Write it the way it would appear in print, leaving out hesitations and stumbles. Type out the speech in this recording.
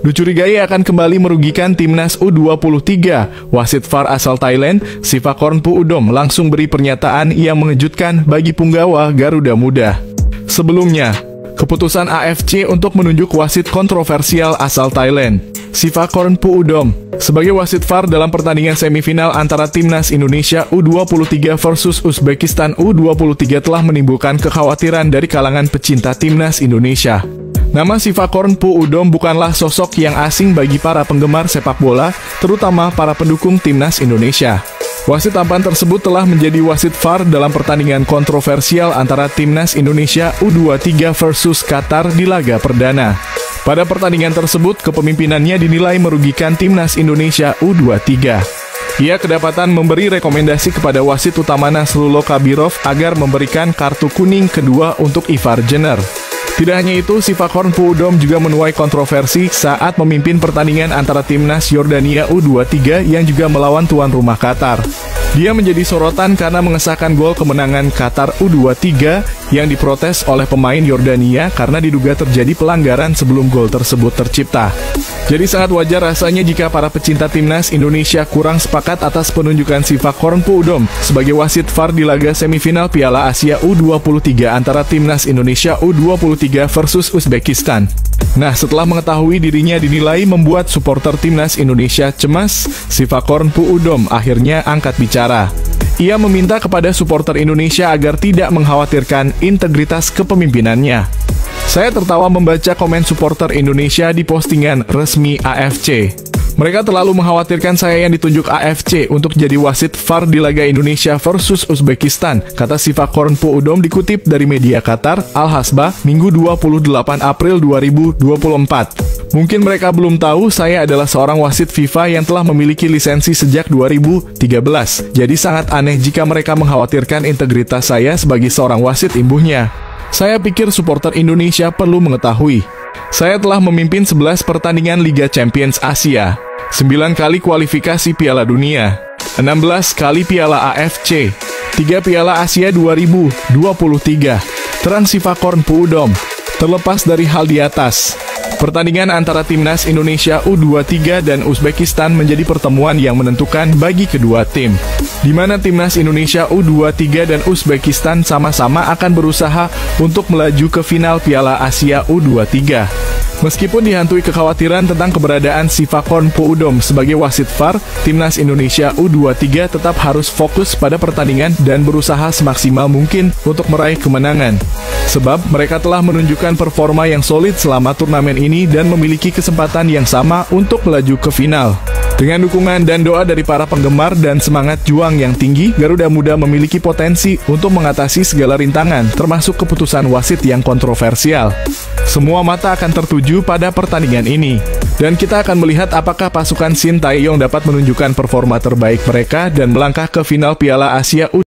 Dicurigai akan kembali merugikan timnas U23, wasit VAR asal Thailand, Sivakorn Puudom langsung beri pernyataan yang mengejutkan bagi punggawa Garuda Muda. Sebelumnya, keputusan AFC untuk menunjuk wasit kontroversial asal Thailand, Sivakorn Puudom, sebagai wasit VAR dalam pertandingan semifinal antara timnas Indonesia U23 versus Uzbekistan U23 telah menimbulkan kekhawatiran dari kalangan pecinta timnas Indonesia. Nama Sivakorn Puudom bukanlah sosok yang asing bagi para penggemar sepak bola, terutama para pendukung timnas Indonesia. Wasit tampan tersebut telah menjadi wasit VAR dalam pertandingan kontroversial antara timnas Indonesia U23 versus Qatar di laga perdana. Pada pertandingan tersebut, kepemimpinannya dinilai merugikan timnas Indonesia U23. Ia kedapatan memberi rekomendasi kepada wasit utama Nasrullah Kabirov agar memberikan kartu kuning kedua untuk Ivar Jenner. Tidak hanya itu, Sivakorn Puudom juga menuai kontroversi saat memimpin pertandingan antara timnas Yordania U23 yang juga melawan tuan rumah Qatar. Dia menjadi sorotan karena mengesahkan gol kemenangan Qatar U23 yang diprotes oleh pemain Yordania karena diduga terjadi pelanggaran sebelum gol tersebut tercipta. Jadi sangat wajar rasanya jika para pecinta timnas Indonesia kurang sepakat atas penunjukan Sivakorn Puudom sebagai wasit VAR di laga semifinal Piala Asia U23 antara timnas Indonesia U23 versus Uzbekistan. Nah, setelah mengetahui dirinya dinilai membuat supporter timnas Indonesia cemas, Sivakorn Puudom akhirnya angkat bicara. Ia meminta kepada supporter Indonesia agar tidak mengkhawatirkan integritas kepemimpinannya. Saya tertawa membaca komen supporter Indonesia di postingan resmi AFC. Mereka terlalu mengkhawatirkan saya yang ditunjuk AFC untuk jadi wasit VAR di laga Indonesia versus Uzbekistan, kata Sivakorn Puudom dikutip dari media Qatar, Al-Hasbah, Minggu 28 April 2024. Mungkin mereka belum tahu saya adalah seorang wasit FIFA yang telah memiliki lisensi sejak 2013. Jadi sangat aneh jika mereka mengkhawatirkan integritas saya sebagai seorang wasit, imbuhnya. Saya pikir supporter Indonesia perlu mengetahui. Saya telah memimpin 11 pertandingan Liga Champions Asia, 9 kali kualifikasi Piala Dunia, 16 kali Piala AFC, 3 Piala Asia 2023. Terang Sivakorn Puudom. Terlepas dari hal di atas, pertandingan antara timnas Indonesia U23 dan Uzbekistan menjadi pertemuan yang menentukan bagi kedua tim, di mana timnas Indonesia U23 dan Uzbekistan sama-sama akan berusaha untuk melaju ke final Piala Asia U23. Meskipun dihantui kekhawatiran tentang keberadaan Sivakorn Puudom sebagai wasit VAR, timnas Indonesia U23 tetap harus fokus pada pertandingan dan berusaha semaksimal mungkin untuk meraih kemenangan. Sebab mereka telah menunjukkan performa yang solid selama turnamen ini dan memiliki kesempatan yang sama untuk melaju ke final. Dengan dukungan dan doa dari para penggemar dan semangat juang yang tinggi, Garuda Muda memiliki potensi untuk mengatasi segala rintangan, termasuk keputusan wasit yang kontroversial. Semua mata akan tertuju pada pertandingan ini, dan kita akan melihat apakah pasukan Shin Tae-yong dapat menunjukkan performa terbaik mereka dan melangkah ke final Piala Asia U23.